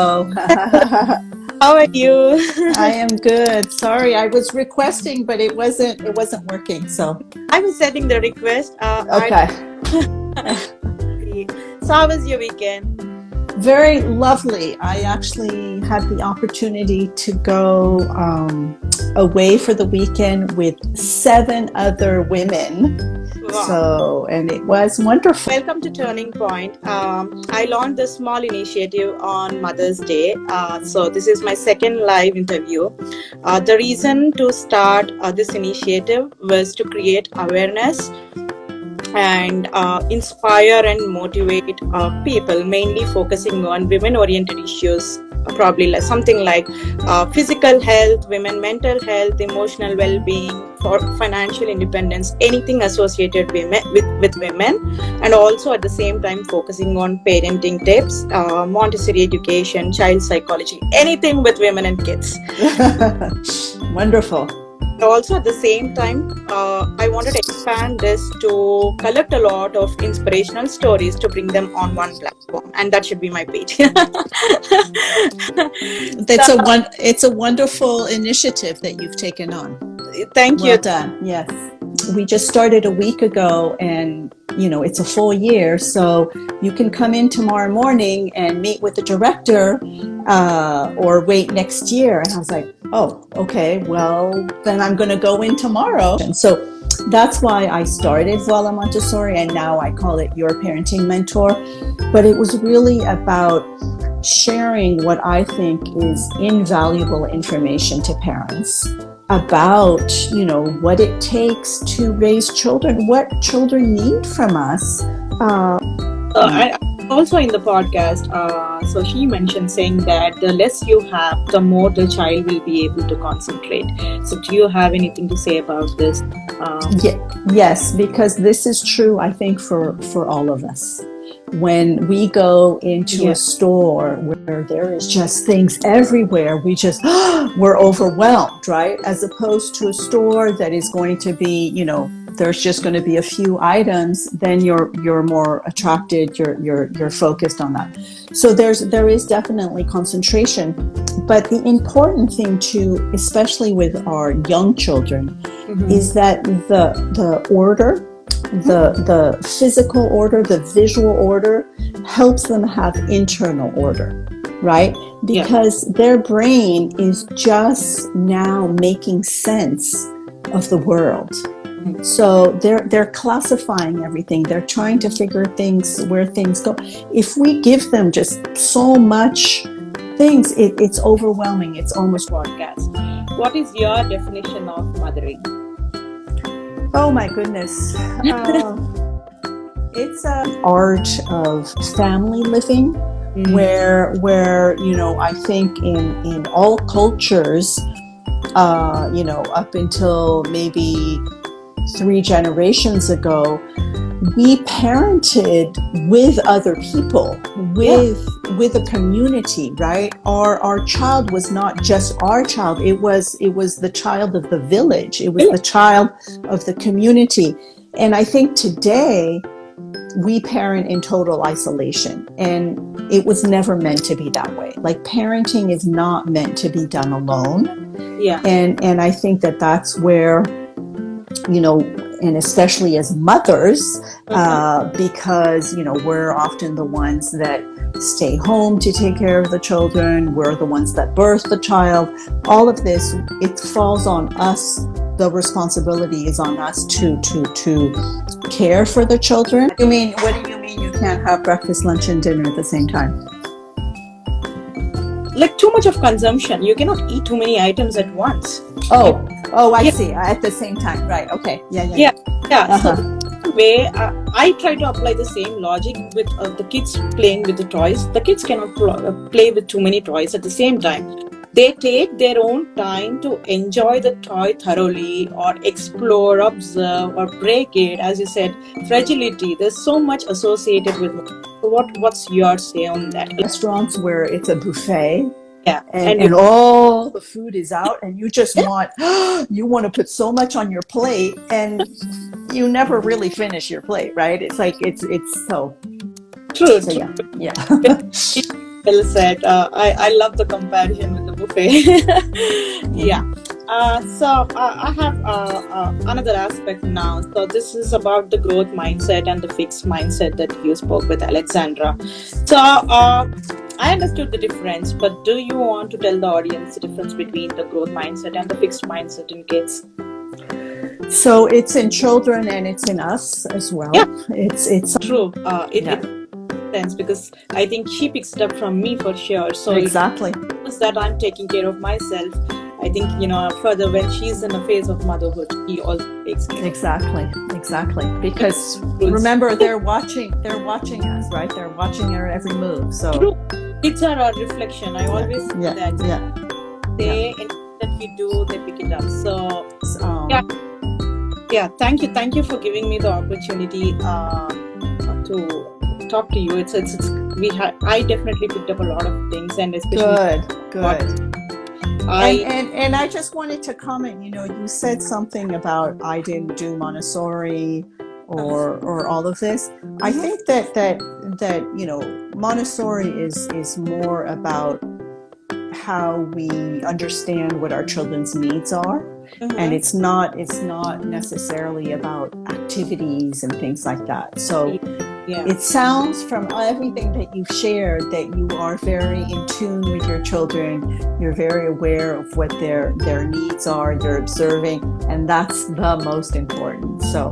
Oh, How are you? I am good. Sorry, I was requesting, but it wasn't working. So, I was sending the request. I okay. So how was your weekend? Very lovely. I actually had the opportunity to go away for the weekend with 7 other women. Wow. And it was wonderful. Welcome to Turning Point. I launched a small initiative on Mother's Day. So this is my second live interview. The reason to start this initiative was to create awareness and inspire and motivate people, mainly focusing on women-oriented issues, probably like something like physical health, women mental health, emotional well-being, for financial independence, anything associated with women, and also at the same time focusing on parenting tips, Montessori education, child psychology, anything with women and kids. Wonderful. Also at the same time, I wanted to expand this to collect a lot of inspirational stories to bring them on one platform, and that should be my page. It's a wonderful initiative that you've taken on. Thank you. Well done. Yes. We just started a week ago, and it's a full year, so you can come in tomorrow morning and meet with the director or wait next year. And I was like, oh, okay, well, then I'm going to go in tomorrow. And so that's why I started Voila Montessori, and now I call it Your Parenting Mentor. But it was really about sharing what I think is invaluable information to parents about, what it takes to raise children, what children need from us. I also in the podcast, so she mentioned saying that the less you have, the more the child will be able to concentrate. So do you have anything to say about this? Yes, because this is true, I think, for all of us. When we go into a store where there is just things everywhere, we're overwhelmed, right? As opposed to a store that is going to be, there's just going to be a few items, then you're more attracted, you're focused on that. So there is definitely concentration, but the important thing too, especially with our young children, is that the order, the physical order, the visual order helps them have internal order, right? Because their brain is just now making sense of the world. So they're classifying everything. They're trying to figure where things go. If we give them just so much things, it's overwhelming. It's almost podcast. What is your definition of mothering? Oh my goodness. It's an art of family living where I think in all cultures, up until maybe 3 generations ago, we parented with other people, with a community, right? Our child was not just our child. It was the child of the village. It was the child of the community. And I think today we parent in total isolation, and it was never meant to be that way. Like, parenting is not meant to be done alone. Yeah. And I think that's where, and especially as mothers, because, we're often the ones that stay home to take care of the children. We're the ones that birth the child. All of this, it falls on us. The responsibility is on us to care for the children. What do you mean you can't have breakfast, lunch, and dinner at the same time? Like too much of consumption. You cannot eat too many items at once. I see. At the same time, right? Okay. Yeah. So way I try to apply the same logic with the kids playing with the toys. The kids cannot play with too many toys at the same time. They take their own time to enjoy the toy thoroughly, or explore, observe, or break it. As you said, fragility. There's so much associated with it. So what's your say on that? Restaurants where it's a buffet. Yeah, and all the food is out, and you just want to put so much on your plate, and you never really finish your plate, right? It's like it's so true. So, yeah. Well said. I love the comparison with the buffet. Yeah. I have another aspect now. So this is about the growth mindset and the fixed mindset that you spoke with Alexandra. So I understood the difference, but do you want to tell the audience the difference between the growth mindset and the fixed mindset in kids? So it's in children and it's in us as well. Yeah. It's true. It makes sense because I think she picks it up from me for sure. So exactly it's that I'm taking care of myself. I think, further when she's in a phase of motherhood, he also takes care. Exactly. Because remember, they're watching us, right? They're watching our every move. So true. Kids are our reflection. I always say that. That we do, they pick it up. So thank you for giving me the opportunity to talk to you. I definitely picked up a lot of things, and especially good. And I just wanted to comment, you said something about I didn't do Montessori or all of this. I think that Montessori is more about how we understand what our children's needs are. And it's not necessarily about activities and things like that. So it sounds from everything that you've shared that you are very in tune with your children. You're very aware of what their needs are. You're observing, and that's the most important. So